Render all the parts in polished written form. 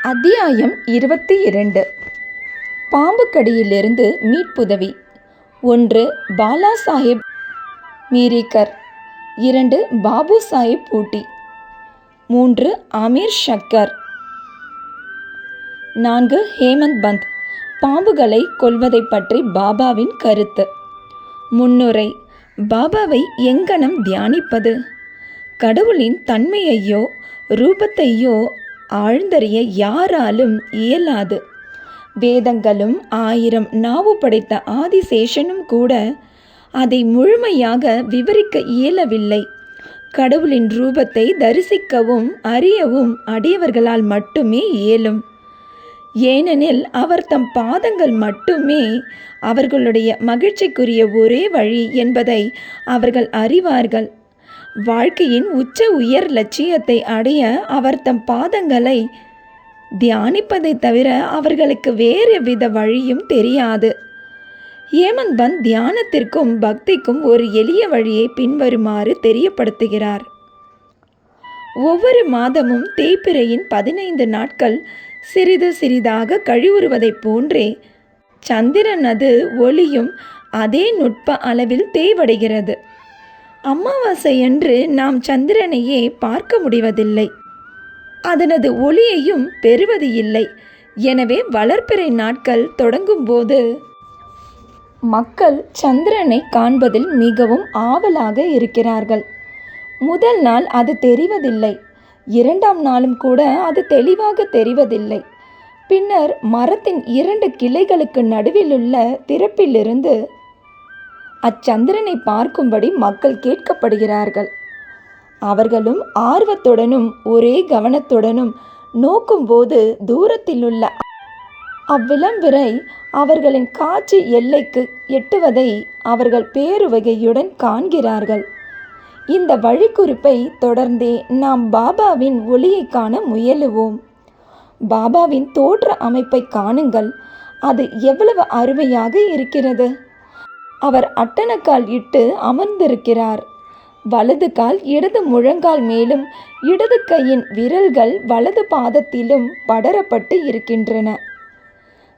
அத்தியாயம் 22. பாம்பு கடியிலிருந்து மீட்புதவி. 1. பாலா சாஹிப் மீரிக்கர். 2. பாபு சாஹிப் பூட்டி. 3. அமீர் ஷக்கர். 4. ஹேமந்த் பந்த். பாம்புகளை கொல்வதை பற்றி பாபாவின் கருத்து. முன்னுரை. பாபாவை எங்கனம் தியானிப்பது? கடவுளின் தன்மையையோ ரூபத்தையோ ஆழ்ந்தறிய யாராலும் இயலாது. வேதங்களும் 1000 நாவு படைத்த ஆதிசேஷனும் கூட அதை முழுமையாக விவரிக்க இயலவில்லை. கடவுளின் ரூபத்தை தரிசிக்கவும் அறியவும் அடியவர்களால் மட்டுமே இயலும். ஏனெனில் அவர் தம் பாதங்கள் மட்டுமே அவர்களுடைய மகிழ்ச்சிக்குரிய ஒரே வழி என்பதை அவர்கள் அறிவார்கள். வாழ்க்கையின் உச்ச உயர் லட்சியத்தை அடைய அவர் தம் பாதங்களை தியானிப்பதை தவிர அவர்களுக்கு வேறு வித வழியும் தெரியாது. ஹேமந்த் பந்த் தியானத்திற்கும் பக்திக்கும் ஒரு எளிய வழியை பின்வருமாறு தெரியப்படுத்துகிறார். ஒவ்வொரு மாதமும் தேய்பிறையின் 15 நாட்கள் சிறிது சிறிதாக கழிவுறுவதைப் போன்றே சந்திரனது ஒளியும் அதே நுட்ப அளவில் தேய்வடைகிறது. அமாவாசையன்று நாம் சந்திரனையே பார்க்க முடிவதில்லை, அதனது ஒளியையும் பெறுவது இல்லை. எனவே வளர்பிறை நாட்கள் தொடங்கும்போது மக்கள் சந்திரனை காண்பதில் மிகவும் ஆவலாக இருக்கிறார்கள். முதல் நாள் அது தெரிவதில்லை, 2ஆம் நாளும் கூட அது தெளிவாக தெரிவதில்லை. பின்னர் மரத்தின் 2 கிளைகளுக்கு நடுவிலுள்ள திறப்பிலிருந்து அச்சந்திரனை பார்க்கும்படி மக்கள் கேட்கப்படுகிறார்கள். அவர்களும் ஆர்வத்துடனும் ஒரே கவனத்துடனும் நோக்கும்போது தூரத்திலுள்ள அவ்விளம்பிறை அவர்களின் காட்சி எல்லைக்கு எட்டுவதை அவர்கள் பேருவகையுடன் காண்கிறார்கள். இந்த வழிக்குறிப்பை தொடர்ந்தே நாம் பாபாவின் ஒளியை காண முயலுவோம். பாபாவின் தோற்ற அமைப்பை காணுங்கள், அது எவ்வளவு அருமையாக இருக்கிறது. அவர் அட்டனக்கால் இட்டு அமர்ந்திருக்கிறார். வலது கால் இடது முழங்கால் மேலும் இடது கையின் விரல்கள் வலது பாதத்திலும் படரப்பட்டு இருக்கின்றன.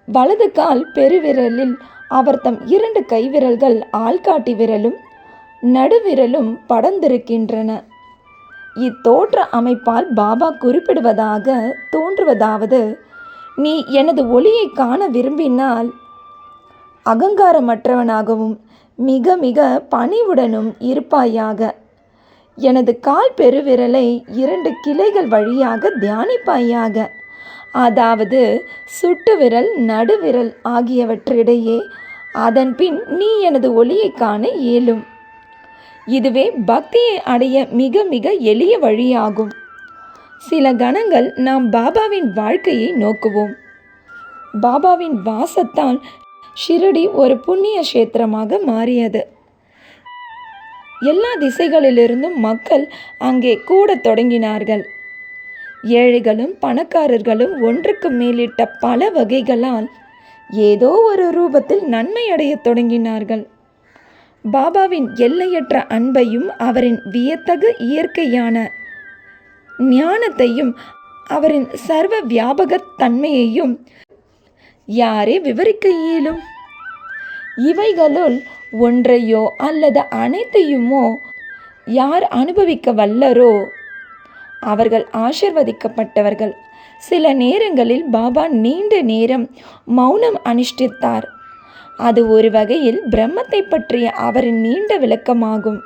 வலது கால் பெருவிரலில் அவர் தம் 2 கைவிரல்கள் ஆள்காட்டி விரலும் நடுவிரலும் படர்ந்திருக்கின்றன. இத்தோற்ற அமைப்பால் பாபா குறிப்பிடுவதாக தோன்றுவதாவது: நீ எனது ஒளியை காண விரும்பினால் அகங்காரமற்றவனாகவும் மிக மிக பணிவுடனும் இருப்பாயாக. எனது கால் பெருவிரலை 2 கிளைகள் வழியாக தியானிப்பாயாக. அதாவது சுட்டு விரல் நடுவிரல் ஆகியவற்றிடையே. அதன்பின் நீ எனது ஒளியை காண இயலும். இதுவே பக்தியை அடைய மிக மிக எளிய வழியாகும். சில கணங்கள் நாம் பாபாவின் வாழ்க்கையை நோக்குவோம். பாபாவின் வாசத்தால் ஷிரடி ஒரு புண்ணிய கஷேத்திரமாக மாறியது. எல்லா திசைகளிலிருந்தும் மக்கள் அங்கே கூடத் தொடங்கினார்கள். ஏழைகளும் பணக்காரர்களும் ஒன்றுக்கு மேலிட்ட பல வகைகளால் ஏதோ ஒரு ரூபத்தில் நன்மை அடைய தொடங்கினார்கள். பாபாவின் எல்லையற்ற அன்பையும் அவரின் வியத்தகு இயற்கையான ஞானத்தையும் அவரின் சர்வ வியாபகத் தன்மையையும் யாரே விவரிக்க இயலும்? இவைகளுள் ஒன்றையோ அல்லது அனைத்தையுமோ யார் அனுபவிக்க வல்லரோ அவர்கள் ஆசீர்வதிக்கப்பட்டவர்கள். சில நேரங்களில் பாபா நீண்ட நேரம் மௌனம் அனுஷ்டித்தார். அது ஒரு வகையில் பிரம்மத்தை பற்றிய அவரின் நீண்ட விளக்கமாகும்.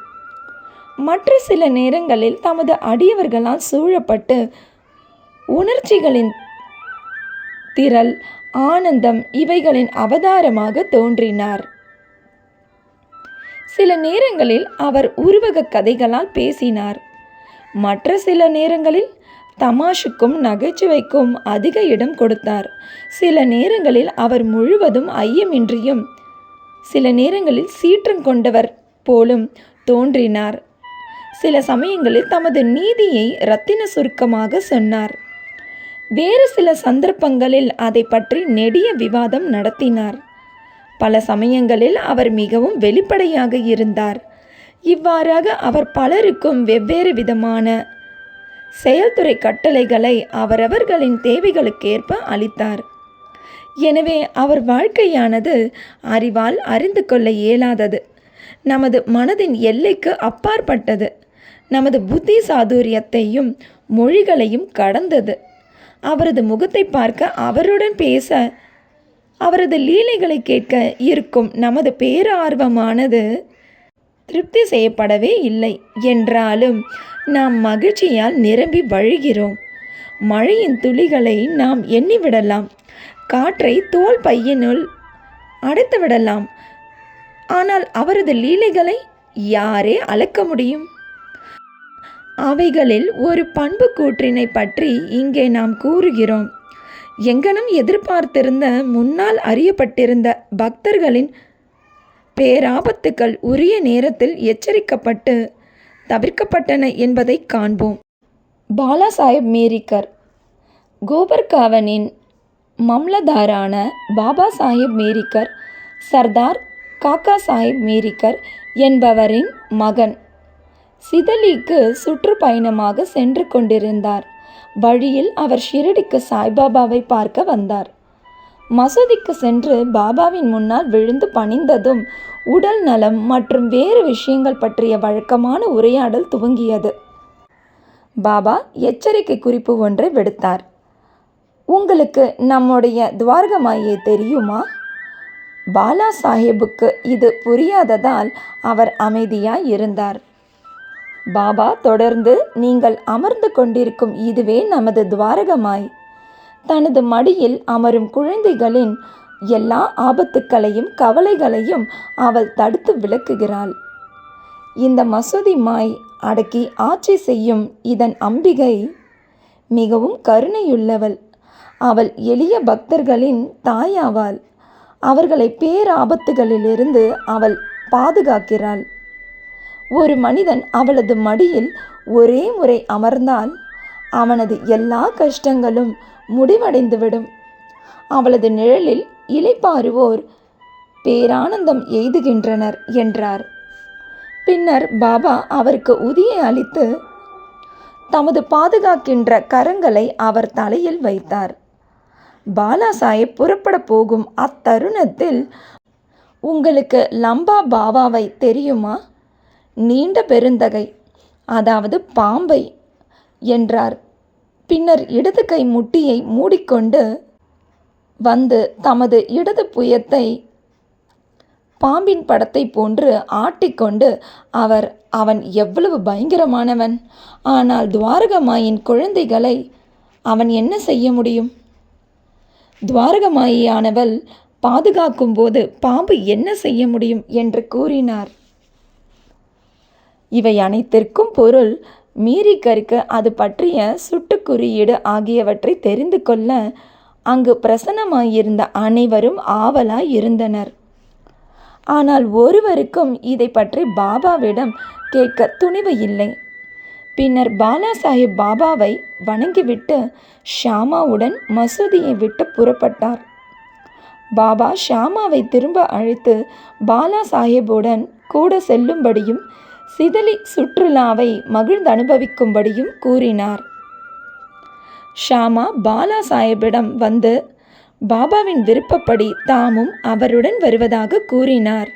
மற்ற சில நேரங்களில் தமது அடியவர்களால் சூழப்பட்டு உணர்ச்சிகளின் திரள், ஆனந்தம் இவைகளின் அவதாரமாக தோன்றினார். சில நேரங்களில் அவர் உருவக கதைகளால் பேசினார். மற்ற சில நேரங்களில் தமாஷுக்கும் நகைச்சுவைக்கும் அதிக இடம் கொடுத்தார். சில நேரங்களில் அவர் முழுவதும் ஐயமின்றியும் சில நேரங்களில் சீற்றம் கொண்டவர் போலும் தோன்றினார். சில சமயங்களில் தமது நீதியை இரத்தின சுருக்கமாக சொன்னார். வேறு சில சந்தர்ப்பங்களில் அதை பற்றி நெடிய விவாதம் நடத்தினார். பல சமயங்களில் அவர் மிகவும் வெளிப்படையாக இருந்தார். இவ்வாறாக அவர் பலருக்கும் வெவ்வேறு விதமான செயல்துறை கட்டளைகளை அவரவர்களின் தேவைகளுக்கேற்ப அளித்தார். எனவே அவர் வாழ்க்கையானது அறிவால் அறிந்து கொள்ள இயலாதது, நமது மனதின் எல்லைக்கு அப்பாற்பட்டது, நமது புத்தி சாதுரியத்தையும் மொழிகளையும் கடந்தது. அவரது முகத்தை பார்க்க, அவருடன் பேச, அவரது லீலைகளை கேட்க இருக்கும் நமது பேரார்வமானது திருப்தி செய்யப்படவே இல்லை. என்றாலும் நாம் மகிழ்ச்சியால் நிரம்பி வழிகிறோம். மழையின் துளிகளை நாம் எண்ணிவிடலாம், காற்றை தோல் பையினுள் அடைத்து விடலாம். ஆனால் அவரது லீலைகளை யாரே அளக்க முடியும்? அவைகளில் ஒரு பண்பு கூற்றினை பற்றி இங்கே நாம் கூறுகிறோம். எங்கனம் எதிர்பார்த்திருந்த, முன்னால் அறியப்பட்டிருந்த பக்தர்களின் பேராபத்துக்கள் உரிய நேரத்தில் எச்சரிக்கப்பட்டு தவிர்க்கப்பட்டன என்பதை காண்போம். பாலாசாஹெப் மேரிக்கர். கோபர்காவனின் மம்லதாரான பாபா சாஹேப் மேரிக்கர் சர்தார் காக்கா சாஹேப் மேரிக்கர் என்பவரின் மகன். சிதலிக்கு சுற்றுப்பயணமாக சென்று கொண்டிருந்தார். வழியில் அவர் ஷிரடிக்கு சாய்பாபாவை பார்க்க வந்தார். மசூதிக்கு சென்று பாபாவின் முன்னால் விழுந்து பணிந்ததும் உடல் நலம் மற்றும் வேறு விஷயங்கள் பற்றிய வழக்கமான உரையாடல் துவங்கியது. பாபா எச்சரிக்கை குறிப்பு ஒன்றை விடுத்தார். உங்களுக்கு நம்முடைய துவாரகமாயை தெரியுமா? பாலா சாஹேபுக்கு இது புரியாததால் அவர் அமைதியாய் இருந்தார். பாபா தொடர்ந்து, நீங்கள் அமர்ந்து கொண்டிருக்கும் இதுவே நமது துவாரகமாய். தனது மடியில் அமரும் குழந்தைகளின் எல்லா ஆபத்துக்களையும் கவலைகளையும் அவள் தடுத்து விலக்குகிறாள். இந்த மசூதி மாய் அடக்கி ஆட்சி செய்யும் இதன் அம்பிகை மிகவும் கருணையுள்ளவள். அவள் எளிய பக்தர்களின் தாயாவாள். அவர்களை பேராபத்துகளிலிருந்து அவள் பாதுகாக்கிறாள். ஒரு மனிதன் அவளது மடியில் ஒரே முறை அமர்ந்தால் அவனது எல்லா கஷ்டங்களும் முடிவடைந்துவிடும். அவளது நிழலில் இளைப்பாறுவோர் பேரானந்தம் எய்துகின்றனர் என்றார். பின்னர் பாபா அவருக்கு உதியை அளித்து தமது பாதுகாக்கின்ற கரங்களை அவர் தலையில் வைத்தார். பாலா சாஹேப் புறப்பட போகும் அத்தருணத்தில், உங்களுக்கு லம்பா பாபாவை தெரியுமா? நீண்ட பெருந்தகை, அதாவது பாம்பை என்றார். பின்னர் இடது கை முட்டியை மூடிக்கொண்டு வந்து தமது இடது புயத்தை பாம்பின் படத்தை போன்று ஆட்டிக்கொண்டு அவன் எவ்வளவு பயங்கரமானவன்! ஆனால் துவாரகமாயின் குழந்தைகளை அவன் என்ன செய்ய முடியும்? துவாரகமாயியானவள் பாதுகாக்கும் போது பாம்பு என்ன செய்ய முடியும் என்று கூறினார். இவை அனைத்திற்கும் பொருள் மீரிக்கருக்கு அது பற்றிய சுட்டுக்குறியீடு ஆகியவற்றை தெரிந்து கொள்ள அங்கு பிரசன்னமாயிருந்த அனைவரும் ஆவலாய் இருந்தனர். ஆனால் ஒருவருக்கும் இதை பற்றி பாபாவிடம் கேட்க துணிவு இல்லை. பின்னர் பாலா சாஹேப் பாபாவை வணங்கிவிட்டு ஷாமாவுடன் மசூதியை விட்டு புறப்பட்டார். பாபா ஷாமாவை திரும்ப அழைத்து பாலா சாஹேபுடன் கூட செல்லும்படியும் சிதலி சுற்றுலாவை மகிழ்ந்து அனுபவிக்கும்படியும் கூறினார். ஷாமா பாலா சாஹேபிடம் வந்து பாபாவின் விருப்பப்படி தாமும் அவருடன் வருவதாக கூறினார்.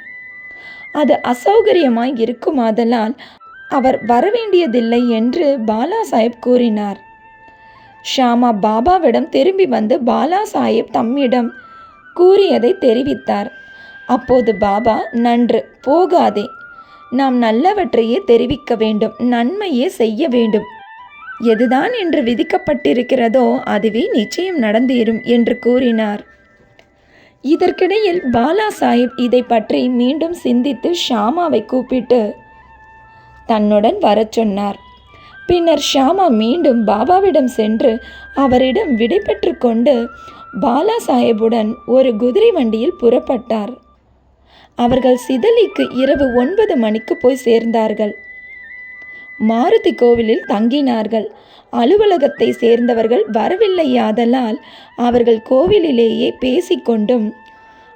அது அசௌகரியமாய் இருக்குமாதலால் அவர் வரவேண்டியதில்லை என்று பாலா சாஹேப் கூறினார். ஷாமா பாபாவிடம் திரும்பி வந்து பாலா சாஹேப் தம்மிடம் கூறியதை தெரிவித்தார். அப்போது பாபா, நன்று, போகாதே, நாம் நல்லவற்றையே தெரிவிக்க வேண்டும், நன்மையே செய்ய வேண்டும். எதுதான் என்று விதிக்கப்பட்டிருக்கிறதோ அதுவே நிச்சயம் நடந்தேறும் என்று கூறினார். இதற்கிடையில் பாலா சாஹேப் இதை பற்றி மீண்டும் சிந்தித்து ஷாமாவை கூப்பிட்டு தன்னுடன் வரச் சொன்னார். பின்னர் ஷாமா மீண்டும் பாபாவிடம் சென்று அவரிடம் விடை பெற்று கொண்டு பாலா சாஹேபுடன் ஒரு குதிரை வண்டியில் புறப்பட்டார். அவர்கள் சிதலிக்கு இரவு 9 மணிக்கு போய் சேர்ந்தார்கள். மாருதி கோவிலில் தங்கினார்கள். அலுவலகத்தை சேர்ந்தவர்கள் வரவில்லையாதலால் அவர்கள் கோவிலிலேயே பேசிக்கொண்டும்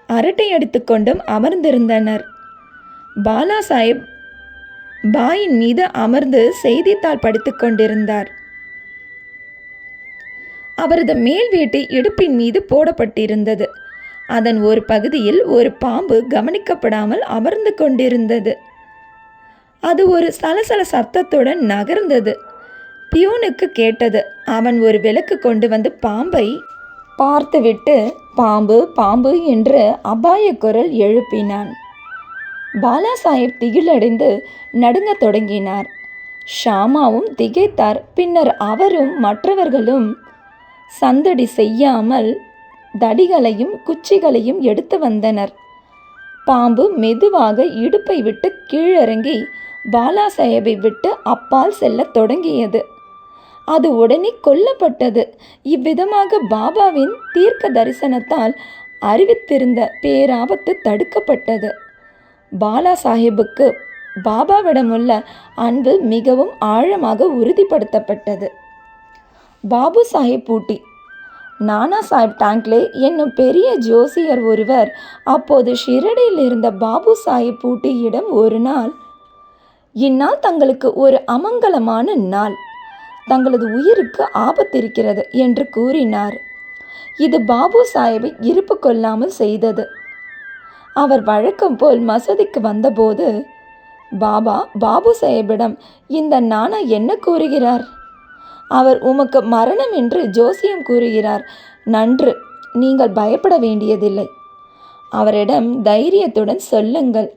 அரட்டை அடித்து கொண்டும் அமர்ந்திருந்தனர். பாலா சாஹேப் பாயின் மீது அமர்ந்து செய்தித்தாள் படித்து கொண்டிருந்தார். அவரது மேல் வேட்டி இடுப்பின் மீது போடப்பட்டிருந்தது. அதன் ஒரு பகுதியில் ஒரு பாம்பு கவனிக்கப்படாமல் அமர்ந்து கொண்டிருந்தது. அது ஒரு சலசல சத்தத்துடன் நகர்ந்தது. பியூனுக்கு கேட்டது. அவன் ஒரு விளக்கு கொண்டு வந்து பாம்பை பார்த்துவிட்டு பாம்பு பாம்பு என்று அபாய குரல் எழுப்பினான். பாலாசாஹிப் திகிலடைந்து நடுங்கத் தொடங்கினார். ஷாமாவும் திகைத்தார். பின்னர் அவரும் மற்றவர்களும் சந்தடி செய்யாமல் தடிகளையும் குச்சிகளையும் எடுத்து வந்தனர். பாம்பு மெதுவாக இடுப்பை விட்டு கீழிறங்கி பாலாசாஹிப்பை விட்டு அப்பால் செல்லத் தொடங்கியது. அது உடனே கொல்லப்பட்டது. இவ்விதமாக பாபாவின் தீர்க்க தரிசனத்தால் அறிவித்திருந்த பேராபத்து தடுக்கப்பட்டது. பாலாசாஹிப்புக்கு பாபாவிடமுள்ள அன்பு மிகவும் ஆழமாக உறுதிப்படுத்தப்பட்டது. பாபு சாஹிப் பூட்டி. நானா சாஹிப் டாங்க்லே என்னும் பெரிய ஜோசியர் ஒருவர் அப்போது ஷிரடியில் இருந்த பாபு சாஹிப் பூட்டியிடம் ஒரு நாள், இந்நாள் தங்களுக்கு ஒரு அமங்கலமான நாள், தங்களது உயிருக்கு ஆபத்திருக்கிறது என்று கூறினார். இது பாபு சாஹிப்பை இருப்பு கொள்ளாமல் செய்தது. அவர் வழக்கம் போல் மசூதிக்கு வந்தபோது பாபா பாபு சாஹிப்பிடம், இந்த நானா என்ன கூறுகிறார்? அவர் உமக்கு மரணம் என்று ஜோசியம் கூறுகிறார். நன்று, நீங்கள் பயப்பட வேண்டியதில்லை. அவரிடம் தைரியத்துடன் சொல்லுங்கள்,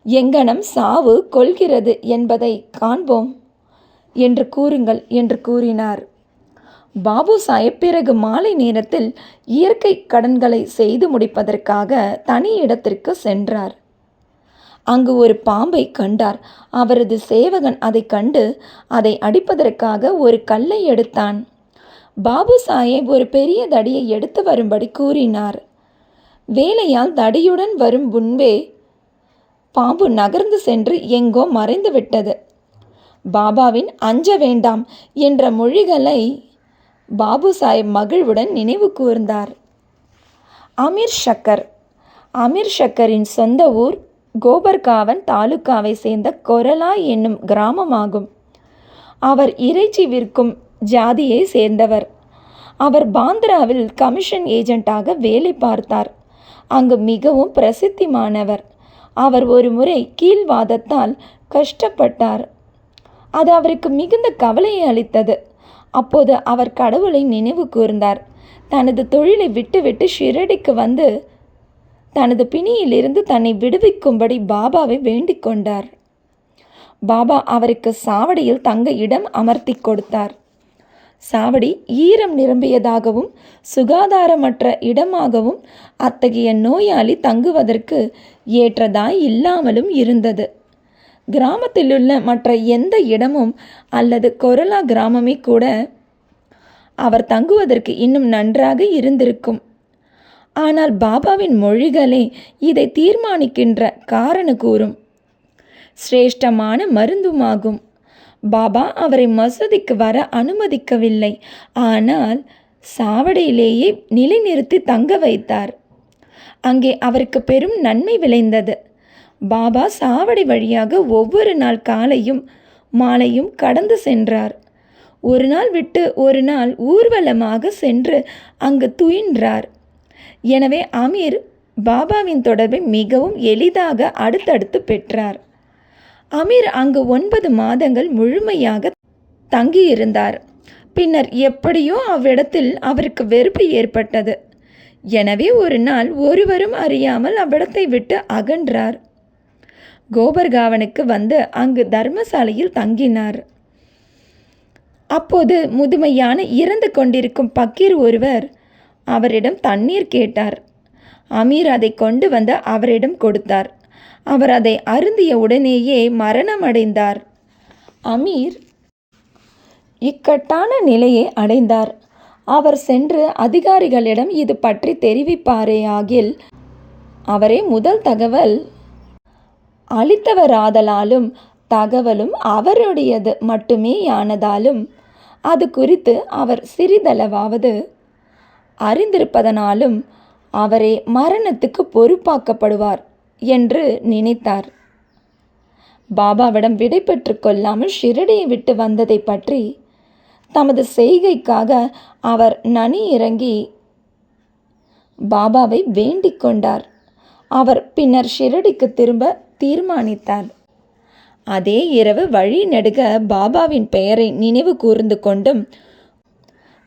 எங்கனம் சாவு கொள்கிறது என்பதை காண்போம் என்று கூறுங்கள் என்று கூறினார். பாபு சாஹிப் பிறகு மாலை நேரத்தில் இயற்கை கடன்களை செய்து முடிப்பதற்காக தனி இடத்திற்கு சென்றார். அங்கு ஒரு பாம்பை கண்டார். அவரது சேவகன் அதை கண்டு அதை அடிப்பதற்காக ஒரு கல்லை எடுத்தான். பாபு சாஹிப் ஒரு பெரிய தடியை எடுத்து வரும்படி கூறினார். வேலையால் தடியுடன் வரும் முன்பே பாம்பு நகர்ந்து சென்று எங்கோ மறைந்து விட்டது. பாபாவின் அஞ்ச வேண்டாம் என்ற மொழிகளை பாபு சாஹிப் மகிழ்வுடன் நினைவு கூர்ந்தார். அமீர் ஷக்கர். அமீர் ஷக்கரின் சொந்த ஊர் கோபர்காவன் தாலுக்காவை சேர்ந்த கொரலா என்னும் கிராமமாகும். அவர் இறைச்சி விற்கும் ஜாதியை சேர்ந்தவர். அவர் பாந்திராவில் கமிஷன் ஏஜென்ட்டாக வேலை பார்த்தார். அங்கு மிகவும் பிரசித்திமானவர். அவர் ஒரு முறை கீழ்வாதத்தால் கஷ்டப்பட்டார். அது அவருக்கு மிகுந்த கவலையை அளித்தது. அப்போது அவர் கடவுளை நினைவு கூர்ந்தார். தனது தொழிலை விட்டுவிட்டு ஷிரடிக்கு வந்து தனது பிணியிலிருந்து தன்னை விடுவிக்கும்படி பாபாவை வேண்டிக் கொண்டார். பாபா அவருக்கு சாவடியில் தங்க இடம் அமர்த்தி கொடுத்தார். சாவடி ஈரம் நிரம்பியதாகவும் சுகாதாரமற்ற இடமாகவும் அத்தகைய நோயாளி தங்குவதற்கு ஏற்றதாய் இல்லாமலும் இருந்தது. கிராமத்திலுள்ள மற்ற எந்த இடமும் அல்லது கொரலா கிராமமே கூட அவர் தங்குவதற்கு இன்னும் நன்றாக இருந்திருக்கும். ஆனால் பாபாவின் மொழிகளே இதை தீர்மானிக்கின்ற காரண கூறும் சிரேஷ்டமான மருந்துமாகும். பாபா அவரை மசூதிக்கு வர அனுமதிக்கவில்லை. ஆனால் சாவடியிலேயே நிலைநிறுத்தி தங்க வைத்தார். அங்கே அவருக்கு பெரும் நன்மை விளைந்தது. பாபா சாவடி வழியாக ஒவ்வொரு நாள் காலையும் மாலையும் கடந்து சென்றார். ஒரு நாள் விட்டு ஒரு நாள் ஊர்வலமாக சென்று அங்கு துயின்றார். எனவே அமீர் பாபாவின் தொடர்பை மிகவும் எளிதாக அடுத்தடுத்து பெற்றார். அமீர் அங்கு 9 மாதங்கள் முழுமையாக தங்கியிருந்தார். பின்னர் எப்படியோ அவ்விடத்தில் அவருக்கு வெறுப்பு ஏற்பட்டது. எனவே ஒரு நாள் ஒருவரும் அறியாமல் அவ்விடத்தை விட்டு அகன்றார். கோபர்காவனுக்கு வந்து அங்கு தர்மசாலையில் தங்கினார். அப்போது முதுமையான இறந்து கொண்டிருக்கும் பக்கீர் ஒருவர் அவரிடம் தண்ணீர் கேட்டார். அமீர் அதை கொண்டு வந்து அவரிடம் கொடுத்தார். அவர் அதை அருந்திய உடனேயே மரணமடைந்தார். அமீர் இக்கட்டான நிலையை அடைந்தார். அவர் சென்று அதிகாரிகளிடம் இது பற்றி தெரிவிப்பாரேயாகில் அவரே முதல் தகவல் அளித்தவராதலாலும் தகவலும் அவருடையது மட்டுமேயானதாலும் அது குறித்து அவர் சிறிதளவாவது அறிந்திருப்பதனாலும் அவரே மரணத்துக்கு பொறுப்பாக்கப்படுவார் என்று நினைத்தார். பாபாவிடம் விடை பெற்று கொள்ளாமல் ஷிரடியை விட்டு வந்ததை பற்றி தமது செய்கைக்காக அவர் நனி இறங்கி பாபாவை வேண்டிக் கொண்டார். அவர் பின்னர் ஷிரடிக்கு திரும்ப தீர்மானித்தார். அதே இரவு வழி நெடுக பாபாவின் பெயரை நினைவு கூர்ந்து கொண்டும்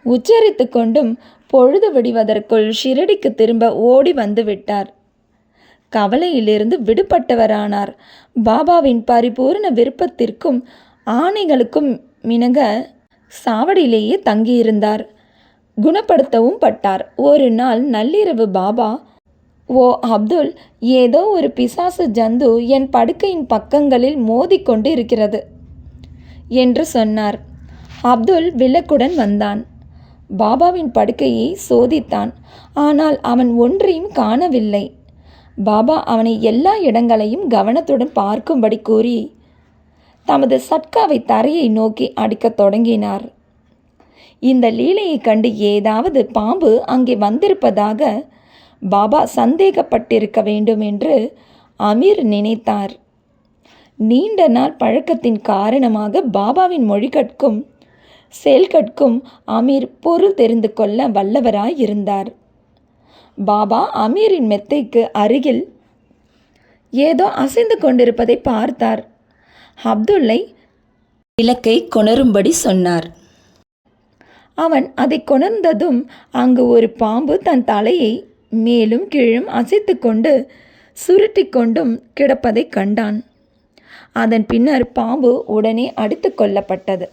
உச்சரித்து கொண்டும் பொழுது விடுவதற்குள் ஷிரடிக்கு திரும்ப ஓடி வந்து விட்டார். கவலையிலிருந்து விடுபட்டவரானார். பாபாவின் பரிபூர்ண விருப்பத்திற்கும் ஆணைகளுக்கும் மினங்க சாவடியிலேயே தங்கியிருந்தார். குணப்படுத்தவும் பட்டார். ஒரு நாள் நள்ளிரவு பாபா, "ஓ அப்துல், ஏதோ ஒரு பிசாசு ஜந்து என் படுக்கையின் பக்கங்களில் மோதிக்கொண்டு இருக்கிறது" என்று சொன்னார். அப்துல் விளக்குடன் வந்தான். பாபாவின் படுக்கையை சோதித்தான். ஆனால் அவன் ஒன்றையும் காணவில்லை. பாபா அவனை எல்லா இடங்களையும் கவனத்துடன் பார்க்கும்படி கூறி தமது சட்காவை தரையை நோக்கி அடிக்கத் தொடங்கினார். இந்த லீலையை கண்டு ஏதாவது பாம்பு அங்கே வந்திருப்பதாக பாபா சந்தேகப்பட்டிருக்க வேண்டும் என்று அமீர் நினைத்தார். நீண்ட நாள் பழக்கத்தின் காரணமாக பாபாவின் மொழி கற்கும் செயல் கற்கும் அமீர் பொருள் தெரிந்து கொள்ள வல்லவராயிருந்தார். பாபா அமீரின் மெத்தைக்கு அருகில் ஏதோ அசைந்து கொண்டிருப்பதை பார்த்தார். அப்துல்லை விளக்கை கொணரும்படி சொன்னார். அவன் அதை கொணர்ந்ததும் அங்கு ஒரு பாம்பு தன் தலையை மேலும் கீழும் அசைத்து கொண்டு சுருட்டி கொண்டும் கிடப்பதை கண்டான். அதன் பின்னர் பாம்பு உடனே அடித்து கொல்லப்பட்டது.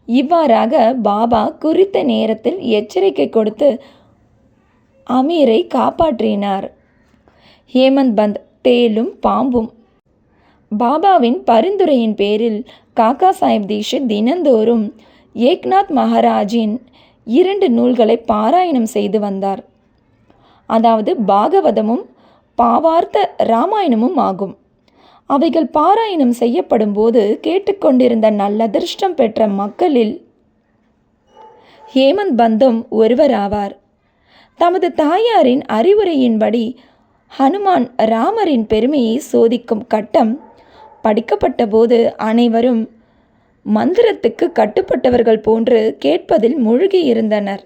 இவ்வாறாக பாபா குறித்த நேரத்தில் எச்சரிக்கை கொடுத்து அமீரை காப்பாற்றினார். ஹேமந்த் பந்த் தேலும் பாம்பும். பாபாவின் பரிந்துரையின் பேரில் காக்கா சாஹிப் தீக்ஷித் தினந்தோறும் ஏக்நாத் மகாராஜின் 2 நூல்களை பாராயணம் செய்து வந்தார். அதாவது பாகவதமும் பாவார்த்த ராமாயணமும் ஆகும். அவைகள் பாராயணம் செய்யப்படும் போது கேட்டுக்கொண்டிருந்த நல்லதிர்ஷ்டம் பெற்ற மக்களில் ஹேமந்த் பந்தும் ஒருவராவார். தமது தாயாரின் அறிவுரையின்படி ஹனுமான் ராமரின் பெருமையை சோதிக்கும் கட்டம் படிக்கப்பட்ட போது அனைவரும் மந்திரத்துக்கு கட்டுப்பட்டவர்கள் போன்று கேட்பதில் மூழ்கியிருந்தனர்.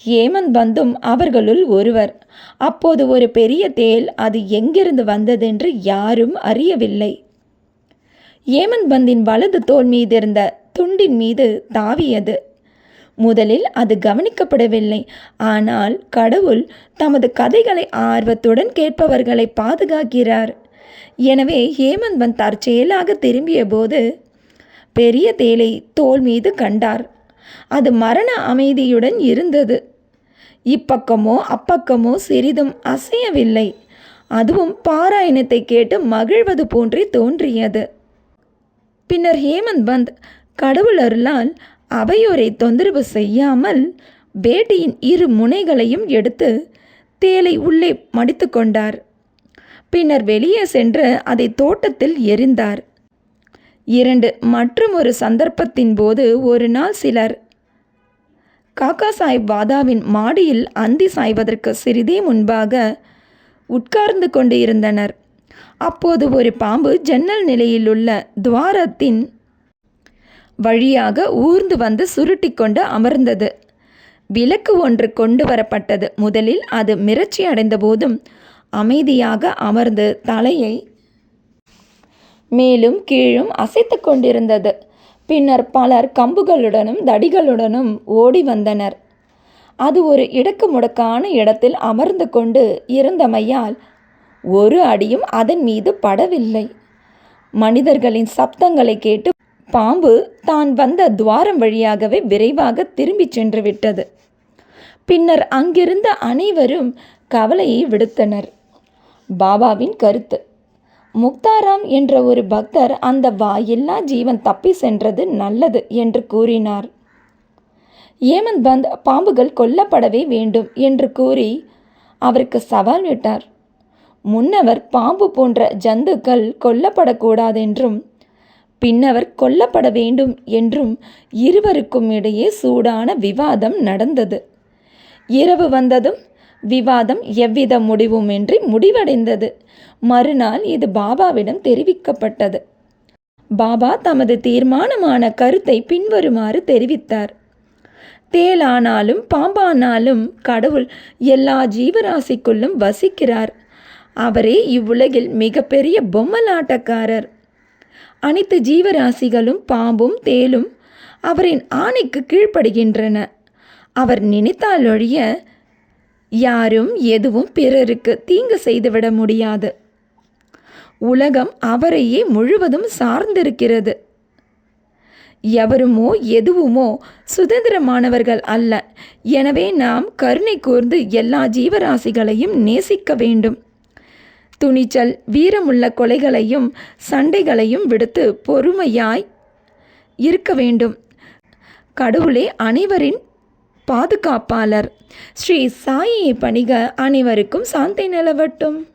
ஹேமந்த் பந்தும் அவர்களுள் ஒருவர். அப்போது ஒரு பெரிய தேள் அது எங்கிருந்து வந்ததென்று யாரும் அறியவில்லை. ஹேமந்த் பந்தின் வலது தோள் மீதிருந்த துண்டின் மீது தாவியது. முதலில் அது கவனிக்கப்படவில்லை. ஆனால் கடவுள் தமது கதைகளை ஆர்வத்துடன் கேட்பவர்களை பாதுகாக்கிறார். எனவே ஹேமந்த் பந்த் தற்செயலாக திரும்பிய போது பெரிய தேளை தோள் மீது கண்டார். அது மரண அமைதியுடன் இருந்தது. இப்பக்கமோ அப்பக்கமோ சிறிதும் அசையவில்லை. அதுவும் பாராயணத்தை கேட்டு மகிழ்வது போன்றே தோன்றியது. பின்னர் ஹேமந்த் பந்த் கடவுள் அருளால் அவையோரை தொந்தரவு செய்யாமல் பேட்டியின் 2 முனைகளையும் எடுத்து தேளை உள்ளே மடித்து கொண்டார். பின்னர் வெளியே சென்று அதை தோட்டத்தில் எறிந்தார். 2 மற்றுமொரு சந்தர்ப்பத்தின் போது ஒரு நாள் சிலர் காக்கா சாஹிப் வாதாவின் மாடியில் அந்தி சாய்வதற்கு சிறிதே முன்பாக உட்கார்ந்து கொண்டு இருந்தனர். அப்போது ஒரு பாம்பு ஜன்னல் நிலையிலுள்ள துவாரத்தின் வழியாக ஊர்ந்து வந்து சுருட்டி கொண்டு அமர்ந்தது. விளக்கு ஒன்று கொண்டு வரப்பட்டது. முதலில் அது மிரட்சி அடைந்த போதும் அமைதியாக அமர்ந்து தலையை மேலும் கீழும் அசைத்து கொண்டிருந்தது. பின்னர் பலர் கம்புகளுடனும் தடிகளுடனும் ஓடி வந்தனர். அது ஒரு இடக்கு முடக்கான இடத்தில் அமர்ந்து கொண்டு இருந்தமையால் ஒரு அடியும் அதன் மீது படவில்லை. மனிதர்களின் சப்தங்களை கேட்டு பாம்பு தான் வந்த துவாரம் வழியாகவே விரைவாக திரும்பி சென்று விட்டது. பின்னர் அங்கிருந்த அனைவரும் கவலையை விடுத்தனர். பாபாவின் கருத்து: முக்தாராம் என்ற ஒரு பக்தர் அந்த வாயில்லா ஜீவன் தப்பி சென்றது நல்லது என்று கூறினார். ஹேமந்த் பந்த் பாம்புகள் கொல்லப்படவே வேண்டும் என்று கூறி அவருக்கு சவால் விட்டார். முன்னவர் பாம்பு போன்ற ஜந்துக்கள் கொல்லப்படக்கூடாதென்றும் பின்னவர் கொல்லப்பட வேண்டும் என்றும் இருவருக்கும் இடையே சூடான விவாதம் நடந்தது. இரவு வந்ததும் விவாதம் எவ்வித முடிவுமின்றி முடிவடைந்தது. மறுநாள் இது பாபாவிடம் தெரிவிக்கப்பட்டது. பாபா தமது தீர்மானமான கருத்தை பின்வருமாறு தெரிவித்தார். தேளானாலும் பாம்பானாலும் கடவுள் எல்லா ஜீவராசிக்குள்ளும் வசிக்கிறார். அவரே இவ்வுலகில் மிகப்பெரிய பொம்மலாட்டக்காரர். அனைத்து ஜீவராசிகளும் பாம்பும் தேலும் அவரின் ஆணைக்கு கீழ்ப்படுகின்றன. அவர் நினைத்தால் ஒழிய யாரும் எதுவும் பிறருக்கு தீங்கு செய்துவிட முடியாது. உலகம் அவரையே முழுவதும் சார்ந்திருக்கிறது. எவருமோ எதுவுமோ சுதந்திரமானவர்கள் அல்ல. எனவே நாம் கருணை கூர்ந்து எல்லா ஜீவராசிகளையும் நேசிக்க வேண்டும். துணிச்சல் வீரமுள்ள கொலைகளையும் சண்டைகளையும் விடுத்து பொறுமையாய் இருக்க வேண்டும். கடவுளே அனைவரின் பாதுகாப்பாளர். ஸ்ரீ சாயியை பணிக. அனைவருக்கும் சாந்தி நிலவட்டும்.